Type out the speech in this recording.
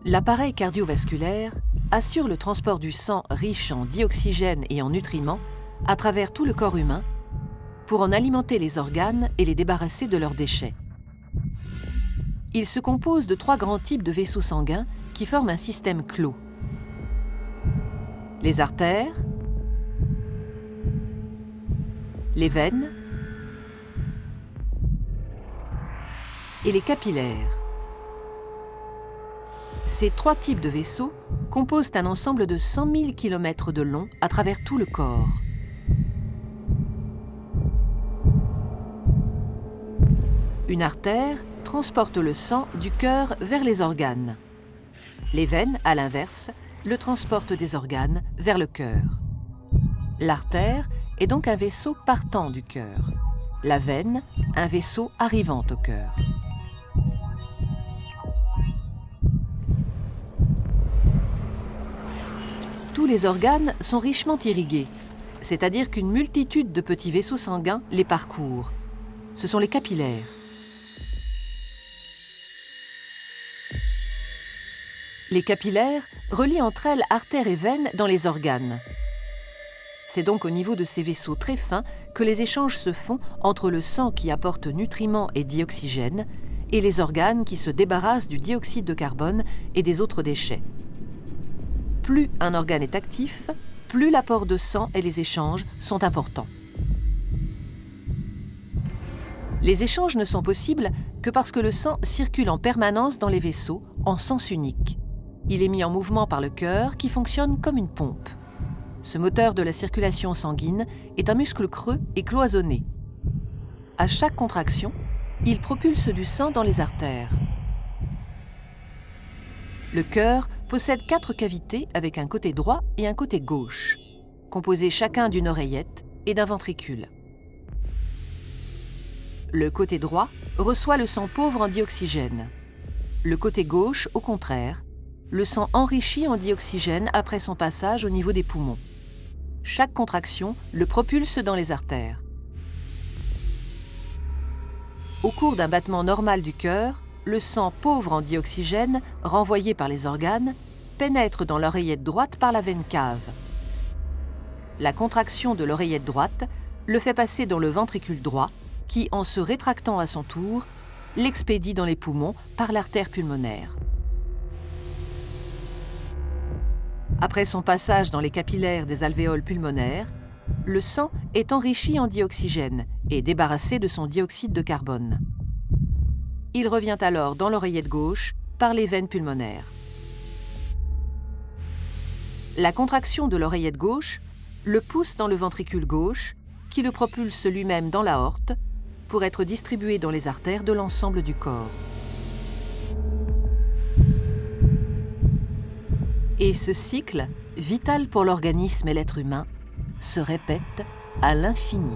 L'appareil cardiovasculaire assure le transport du sang riche en dioxygène et en nutriments à travers tout le corps humain pour en alimenter les organes et les débarrasser de leurs déchets. Il se compose de 3 grands types de vaisseaux sanguins qui forment un système clos. Les artères, les veines et les capillaires. Ces 3 types de vaisseaux composent un ensemble de 100 000 km de long à travers tout le corps. Une artère transporte le sang du cœur vers les organes. Les veines, à l'inverse, le transportent des organes vers le cœur. L'artère est donc un vaisseau partant du cœur. La veine, un vaisseau arrivant au cœur. Tous les organes sont richement irrigués, c'est-à-dire qu'une multitude de petits vaisseaux sanguins les parcourent. Ce sont les capillaires. Les capillaires relient entre elles artères et veines dans les organes. C'est donc au niveau de ces vaisseaux très fins que les échanges se font entre le sang qui apporte nutriments et dioxygène et les organes qui se débarrassent du dioxyde de carbone et des autres déchets. Plus un organe est actif, plus l'apport de sang et les échanges sont importants. Les échanges ne sont possibles que parce que le sang circule en permanence dans les vaisseaux en sens unique. Il est mis en mouvement par le cœur qui fonctionne comme une pompe. Ce moteur de la circulation sanguine est un muscle creux et cloisonné. À chaque contraction, il propulse du sang dans les artères. Le cœur possède 4 cavités avec un côté droit et un côté gauche, composés chacun d'une oreillette et d'un ventricule. Le côté droit reçoit le sang pauvre en dioxygène. Le côté gauche, au contraire, le sang enrichi en dioxygène après son passage au niveau des poumons. Chaque contraction le propulse dans les artères. Au cours d'un battement normal du cœur, le sang pauvre en dioxygène, renvoyé par les organes, pénètre dans l'oreillette droite par la veine cave. La contraction de l'oreillette droite le fait passer dans le ventricule droit, qui, en se rétractant à son tour, l'expédie dans les poumons par l'artère pulmonaire. Après son passage dans les capillaires des alvéoles pulmonaires, le sang est enrichi en dioxygène et débarrassé de son dioxyde de carbone. Il revient alors dans l'oreillette gauche par les veines pulmonaires. La contraction de l'oreillette gauche le pousse dans le ventricule gauche, qui le propulse lui-même dans l'aorte pour être distribué dans les artères de l'ensemble du corps. Et ce cycle, vital pour l'organisme et l'être humain, se répète à l'infini.